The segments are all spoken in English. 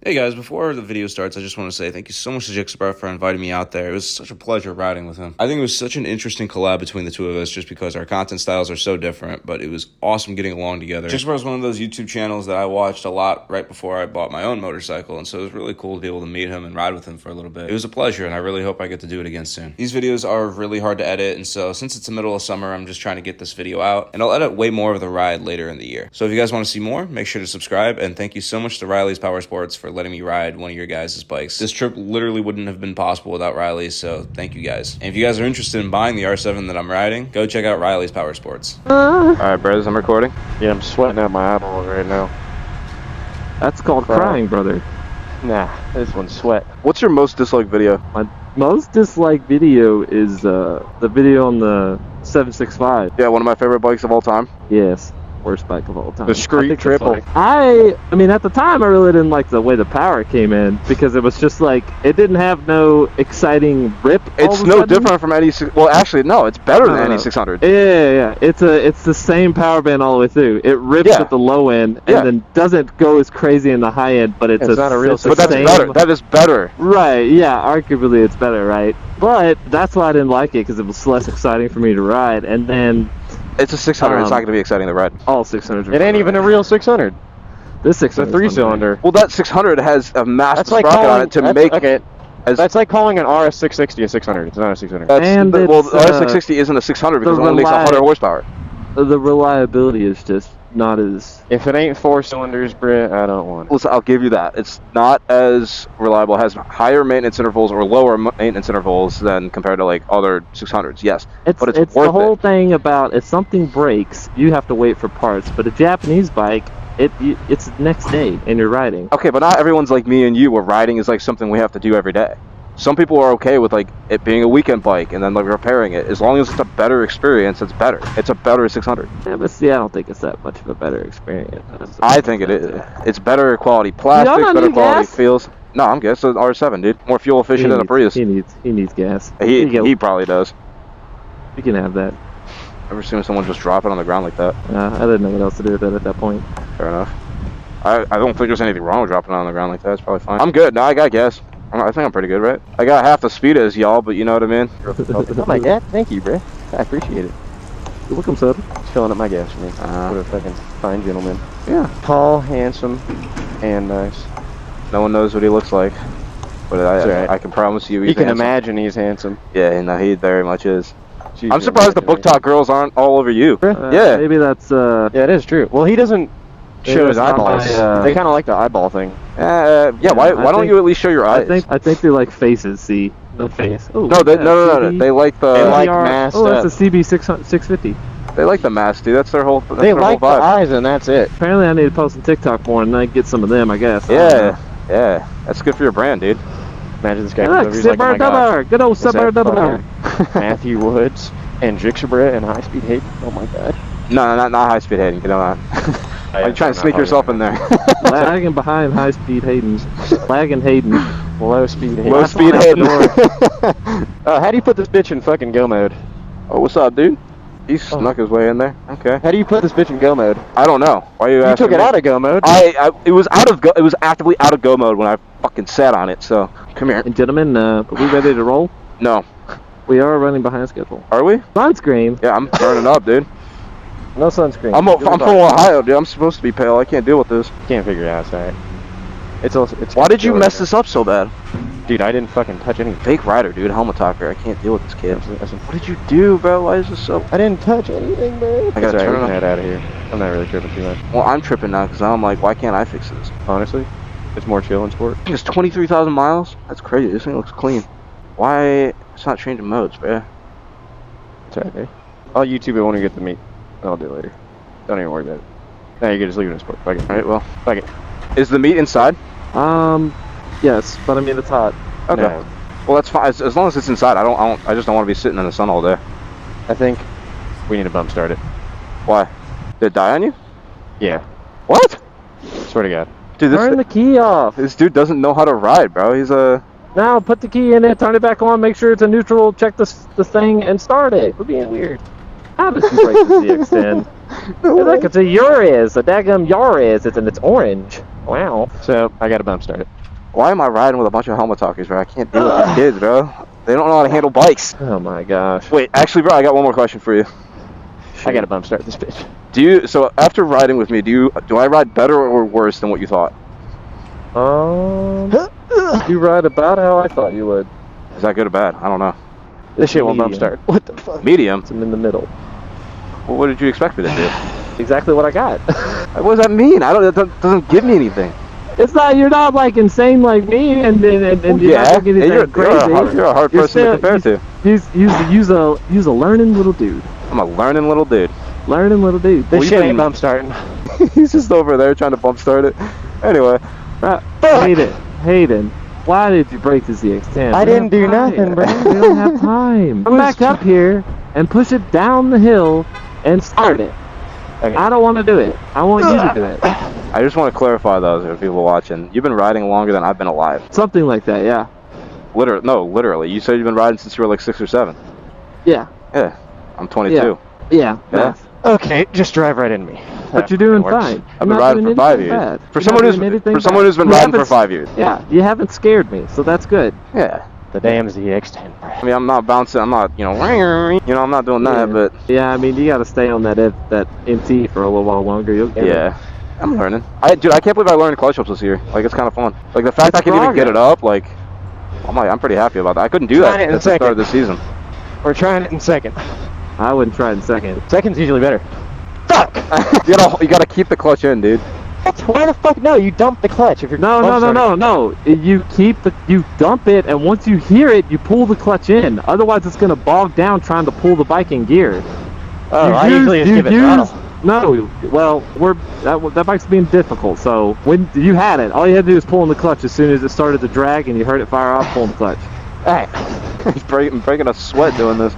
Hey guys, before the video starts, I just want to say thank you so much to Gixerbrah for inviting me out there. It was such a pleasure riding with him. I think it was such an interesting collab between the two of us just because our content styles are so different, but it was awesome getting along together. Gixerbrah is one of those YouTube channels that I watched a lot right before I bought my own motorcycle, and so it was really cool to be able to meet him and ride with him for a little bit. It was a pleasure, and I really hope I get to do it again soon. These videos are really hard to edit, and so since it's the middle of summer, I'm just trying to get this video out, and I'll edit way more of the ride later in the year. So if you guys want to see more, make sure to subscribe, and thank you so much to Riley's Power Sports for letting me ride one of your guys' bikes. This trip literally wouldn't have been possible without Riley, so thank you guys. And if you guys are interested in buying the R7 that I'm riding, go check out Riley's Power Sports. Alright, brothers, I'm recording. Yeah, I'm sweating out my eyeballs right now. That's called crying, brother. Nah, this one's sweat. What's your most disliked video? My most disliked video is the video on the 765. Yeah, one of my favorite bikes of all time. Yes, worst bike of all time. The Street Triple. I mean, at the time, I really didn't like the way the power came in because it was just like, it didn't have no exciting rip. It's no different from any. Well, actually, no, it's better than any 600. Yeah. It's the same power band all the way through. It rips at the low end and then doesn't go as crazy in the high end, but it's not a real. But that's better. That is better. Right? Yeah, arguably it's better, right? But that's why I didn't like it, because it was less exciting for me to ride. And then it's a 600. It's not going to be exciting to ride. All 600s. It ain't even a real 600. This 600 is a 3-cylinder. Well, that 600 has a massive sprocket on it to make. Okay. That's like calling an RS660 a 600. It's not a 600. Well, the RS660 isn't a 600 because it only makes 100 horsepower. The reliability is just not as. If it ain't 4 cylinders, Britt, I don't want it. Listen, I'll give you that. It's not as reliable. It has higher maintenance intervals or lower maintenance intervals than compared to like other 600s. Yes, but it's worth the whole thing about if something breaks, you have to wait for parts. But a Japanese bike, it's the next day and you're riding. Okay, but not everyone's like me and you, where riding is like something we have to do every day. Some people are okay with like it being a weekend bike and then like repairing it. As long as it's a better experience, it's better. It's a better 600. Yeah, but see, I don't think it's that much of a better experience. I think it is. It's better quality plastic, better quality feels. No, I'm good. So R7, dude, more fuel efficient than a Prius. He needs gas. He probably does. You can have that. Ever seen someone just drop it on the ground like that? I didn't know what else to do with it at that point. Fair enough. I don't think there's anything wrong with dropping it on the ground like that. It's probably fine. I'm good. No, I got gas. I think I'm pretty good, right? I got half the speed as y'all, but you know what I mean? Oh my god, thank you, bro. I appreciate it. You're welcome, sir. He's filling up my gas for me. What a fucking fine gentleman. Yeah. Tall, handsome, and nice. No one knows what he looks like, but I can promise you he's You can handsome. imagine he's handsome. Yeah, no, he very much is. Jeez, I'm surprised the book talk girls aren't all over you. Yeah. Maybe that's, Yeah, it is true. Well, he doesn't show his eyeballs. They kind of like the eyeball thing. Yeah, why don't you at least show your eyes? I think they like faces, see? No face. Oh, no, no. They like the... They like masked that's a CB 650. They like the mask, dude. That's their whole vibe. They like the eyes, and that's it. Apparently, I need to post on TikTok more and I get some of them, I guess. Yeah. That's good for your brand, dude. Imagine this guy Look, comes over, he's like, oh my gosh. Good old Silver Matthew Woods and Gixerbrah and High Speed Hayden. Oh my god. No, not High Speed Hayden. Get on that. I'm trying to sneak yourself in there. Lagging behind High Speed Hayden. Lagging Hayden. Low Speed Hayden. Low Speed Hayden. How do you put this bitch in fucking go mode? Oh, what's up, dude? He snuck his way in there. Okay. How do you put this bitch in go mode? I don't know. Why are you asking? You took it out of go mode. It was it was actively out of go mode when I fucking sat on it. So come here. And gentlemen, are we ready to roll? No. We are running behind schedule. Are we? Sunscreen. Yeah, I'm burning up, dude. No sunscreen. I'm from Ohio, dude. I'm supposed to be pale. I can't deal with this. Can't figure it out, sorry. It's Why did you mess this up so bad? Dude, I didn't fucking touch anything. Fake rider, dude. Helmet-tokker. I can't deal with this kid. What did you do, bro? Why is this so... I didn't touch anything, man. I gotta turn it out of here. I'm not really tripping too much. Well, I'm tripping now because I'm like, why can't I fix this? Honestly, it's more chill in sport. It's 23,000 miles? That's crazy. This thing looks clean. Why... It's not changing modes, bro. It's alright, man. I'll YouTube it when we get the meat. I'll do it later. Don't even worry about it. Now you can just leave it in sport. Fuck it. Alright, well. Fuck it. Is the meat inside? Yes, but I mean it's hot. Okay. No. Well, that's fine. As long as it's inside, I just don't want to be sitting in the sun all day. I think we need to bump start it. Why? Did it die on you? Yeah. What? Swear to God. Dude, Turn the key off. This dude doesn't know how to ride, bro. He's a... Now put the key in it, turn it back on, make sure it's a neutral, check the thing, and start it. We're being weird. How did you break the ZX10? Look, it's a Urus, a daggum Urus. It's orange. Wow. So I got a bump start. Why am I riding with a bunch of Helmet-tokkers, bro? I can't deal with these kids, bro. They don't know how to handle bikes. Oh my gosh. Wait, actually, bro, I got one more question for you. I got a bump start this bitch. So after riding with me, do I ride better or worse than what you thought? You ride about how I thought you would. Is that good or bad? I don't know. This shit won't bump Medium. start. What the fuck? Medium? I'm in the middle. Well, what did you expect me to do? Exactly what I got. What does that mean? That doesn't give me anything. It's not. You're not like insane like me, and you're not looking at you're, that crazy. you're a hard person to compare to. Use a learning little dude. I'm a learning little dude. Learning little dude. This shit ain't bump starting. He's just over there trying to bump start it. Anyway. Hayden, why did you break the ZX10? I didn't do nothing, bro. We don't have time. Come back up here and push it down the hill and start it. Okay. I don't want to do it. I want you to do it. I just want to clarify those for people watching. You've been riding longer than I've been alive. Something like that, yeah. Literally. You said you've been riding since you were like 6 or 7. Yeah. Yeah. I'm 22. Yeah. Yeah. Okay, just drive right into me. But you're doing fine. I've been riding for 5 years. For someone who's been riding for 5 years. Yeah, you haven't scared me, so that's good. Yeah. The damn ZX10. I mean, I'm not bouncing. I'm not, I'm not doing that. But yeah, I mean, you got to stay on that NT for a little while longer. You'll get it. I'm learning. I can't believe I learned clutch ups this year. Like, it's kind of fun. Like the fact It's I can even get it progress. up. Like, I'm pretty happy about that. I couldn't do that at the start of the season. We're trying it in second. I wouldn't try it in second. Second's usually better. Fuck! you gotta keep the clutch in, dude. Why the fuck no? You dump the clutch if you're No. You dump it, and once you hear it, you pull the clutch in. Otherwise, it's gonna bog down trying to pull the bike in gear. Oh, I usually just give it throttle. No, well, that bike's being difficult. So when you had it, all you had to do was pull in the clutch as soon as it started to drag, and you heard it fire off, pull in the clutch. Alright. He's breaking a sweat doing this.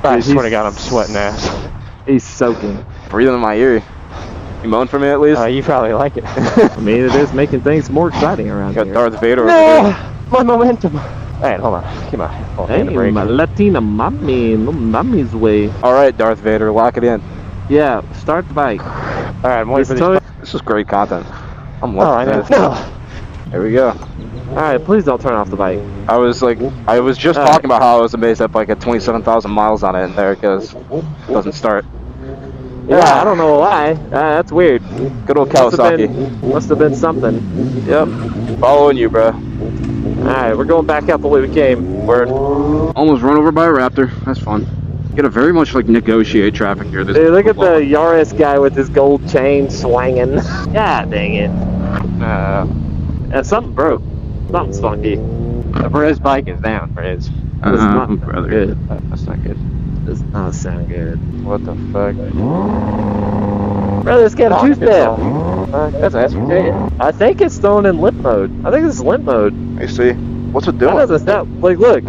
I swear to God, I'm sweating ass. He's soaking. Breathing in my ear. You moan for me at least? You probably like it. I mean, it is making things more exciting around Got here. Darth Vader over No! there. My momentum. Alright, hold on. Keep my hand Hey, brake. my Latina mommy, no mommy's way. Alright, Darth Vader, lock it in. Yeah, start the bike. Alright, I'm waiting for these. This is great content. I'm Oh, I loving know. this. No! There we go. Alright, please don't turn off the bike. I was just talking about how I was amazed that bike had 27,000 miles on it, and there it goes. Doesn't start. Yeah, I don't know why. That's weird. Good old Kawasaki. Must have been something. Yep. Following you, bro. Alright, we're going back out the way we came. Word. Almost run over by a Raptor. That's fun. You gotta very much negotiate traffic here. Hey, look at the Yaris guy with his gold chain swinging. God dang it. Something broke. Something's funky. Perez's bike is down, Perez. That's not brother. good. That's not good. Does not sound good. What the fuck? Brother, it's got a two-step. That's asking. I think it's thrown in limp mode. I think this is limp mode. Hey, see? What's it That doing? doesn't sound like, look.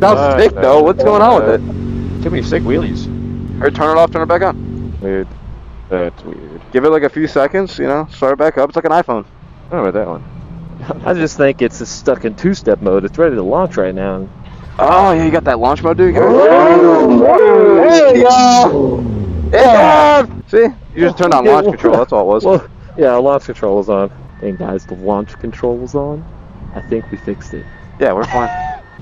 Sounds sick though. What's going on with it? Too many sick wheelies. Or turn it off, turn it back on. Dude, that's weird. Give it like a few seconds, start it back up. It's like an iPhone. I don't know about that one. I just think it's stuck in two-step mode. It's ready to launch right now. Oh, yeah, you got that launch mode, dude? There you go! Yeah! See? You just turned on launch control, that's all it was. Well, yeah, launch control is on. Hey guys, the launch control was on. I think we fixed it. Yeah, we're fine.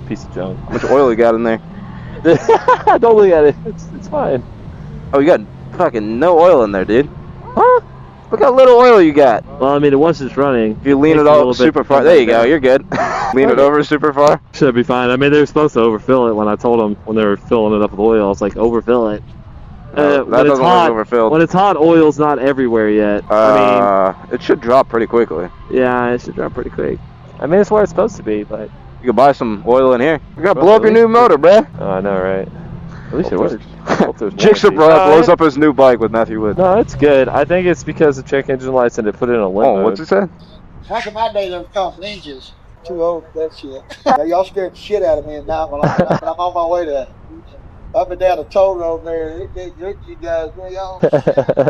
Piece of junk. How much oil you got in there? Don't look at it. It's fine. Oh, you got fucking no oil in there, dude. Huh? Look how little oil you got. Well, I mean, once it's running. If you lean takes it a over little bit super to far, come there you back go, down. you're good. Lean it over super far. Should be fine. I mean, they were supposed to overfill it when I told them when they were filling it up with oil. I was like, overfill it. No, that when it's doesn't hot, look overfilled. When it's hot, oil's not everywhere yet. It should drop pretty quickly. Yeah, it should drop pretty quick. I mean, it's where it's supposed to be, but. You can buy some oil in here. You're gonna blow up your new motor, bruh. Oh, I know, right? At least it works. Gixerbrah blows up his new bike with Matthew Wood. No, it's good. I think it's because of check engine lights and they put it in a limp Oh, mode. what's it say? Back in my day, they were called ninjas. Too old for that shit. Yeah, y'all scared the shit out of me now, but I'm on my way to that. Up and down the toll road there, they drink you guys, man, y'all.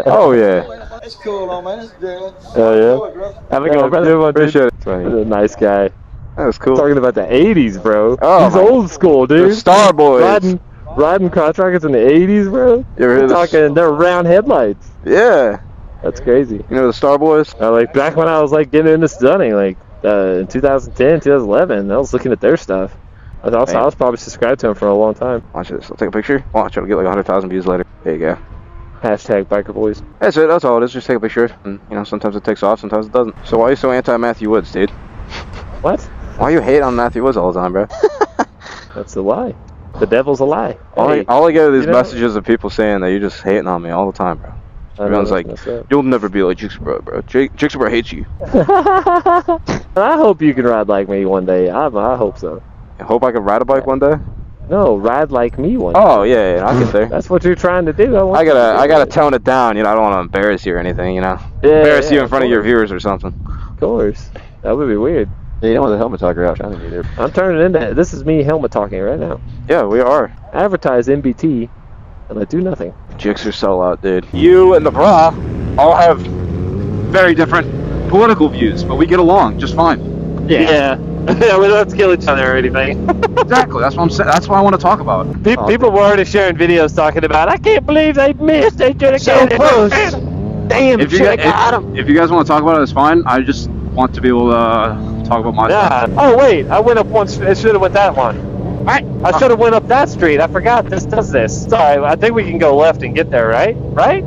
Oh, yeah. That's cool, though, man. It's good. Oh, yeah? Have a good one, brother. Appreciate it. He's a nice guy. That was cool. Talking about the 80s, bro. Oh, He's my- old school, dude. The Star Boys. riding crotch rockets in the 80s, bro? You ever hear We're this? talking, they're round headlights. Yeah. That's crazy. You know the Star Boys? Like back when I was like getting into stunning, like in 2010, 2011, I was looking at their stuff. I was probably subscribed to them for a long time. Watch this. I'll take a picture. Watch, it'll get like 100,000 views later. There you go. Hashtag biker boys. That's it. That's all it is. Just take a picture. And, you know, sometimes it takes off, sometimes it doesn't. So why are you so anti-Matthew Woods, dude? What? Why you hate on Matthew Woods all the time, bro? That's a lie. The devil's a lie. All Hey, I get are these you know- messages of people saying that you're just hating on me all the time, bro. I know, Everyone's like, that's messed up. you'll never be like Gixerbrah, bro. Gixerbrah hates you. I hope you can ride like me one day. I hope so. I hope I can ride a bike one day. No, ride like me one day. Oh yeah, I get there. That's what you're trying to do. I gotta tone it down. You know, I don't want to embarrass you or anything. You know, embarrass you in front of your viewers or something. Of course. That would be weird. Yeah, you don't want the Helmet-tokker out shining either. I'm turning into this is me helmet talking right now. Yeah, we are. Advertise MBT, and I do nothing. Gixer sellout, dude. You and the bra all have very different political views, but we get along just fine. Yeah. We don't have to kill each other or anything. Exactly. That's what I'm saying. That's what I want to talk about. People were already sharing videos talking about, I can't believe they missed. They should have So close. Damn, If you guys want to talk about it, it's fine. I just want to be able to talk about my stuff. Yeah. Oh wait, I went up one. I should have went that one. Right. I should have went up that street. I forgot this does this. Sorry. I think we can go left and get there. Right? Right?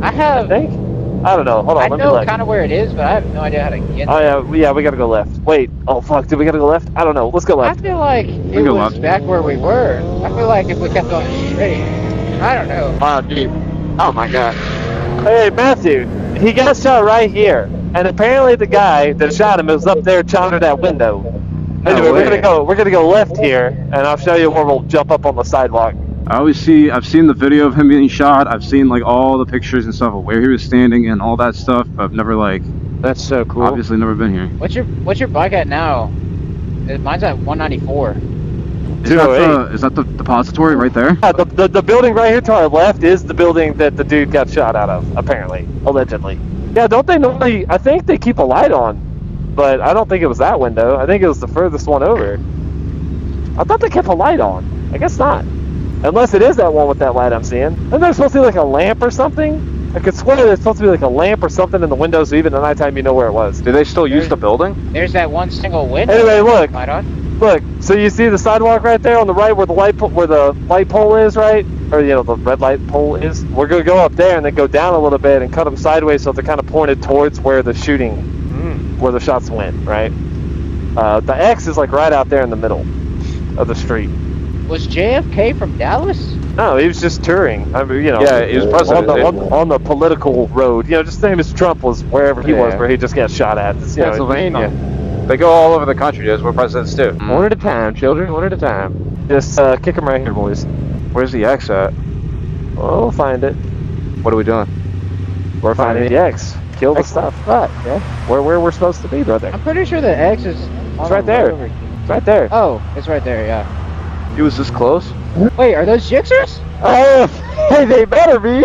I have. I think. I don't know. Hold on. I let me know look. kind of where it is, but I have no idea how to get. Oh yeah. We gotta go left. Wait. Oh fuck. Did we gotta go left? I don't know. Let's go I left. feel like it go was left. back where we were. I feel like if we kept going straight, I don't know. Wow, dude. Oh my god. Hey Matthew, he got shot right here, and apparently the guy that shot him was up there under that window. Anyway, we're gonna go left here, and I'll show you where we'll jump up on the sidewalk. I've seen the video of him getting shot. I've seen like all the pictures and stuff of where he was standing and all that stuff. I've never like, That's so cool. obviously never been here. What's your bike at now? Mine's at 194. Is that the depository right there? Yeah, the building right here to our left is the building that the dude got shot out of, apparently, allegedly. Yeah, don't they normally? I think they keep a light on, but I don't think it was that window. I think it was the furthest one over. I thought they kept a light on. I guess not. Unless it is that one with that light I'm seeing. Isn't there supposed to be like a lamp or something? I could swear there's supposed to be like a lamp or something in the window, so even at nighttime you know where it was. Do they still use the building? There's that one single window. Anyway, look. Light on. Look, so you see the sidewalk right there on the right where the light pole is, right? Or the red light pole is. We're gonna go up there and then go down a little bit and cut them sideways so they're kind of pointed towards where the where the shots went, right? The X is like right out there in the middle of the street. Was JFK from Dallas? No, he was just touring. I mean, Yeah, he was president, on the political road. Just the same as Trump was wherever he was, where he just got shot at. It's, Pennsylvania. They go all over the country, dude. We're presidents too. One at a time, children. One at a time. Just kick him right here, boys. Where's the X at? Oh, we'll find it. What are we doing? We're finding the X. Kill the stuff. What? Yeah. Where we're supposed to be, brother. I'm pretty sure the X is. It's right there. It's right there. Oh, it's right there. Yeah. He was this close? Wait, are those Gixers? Oh, hey, they better be.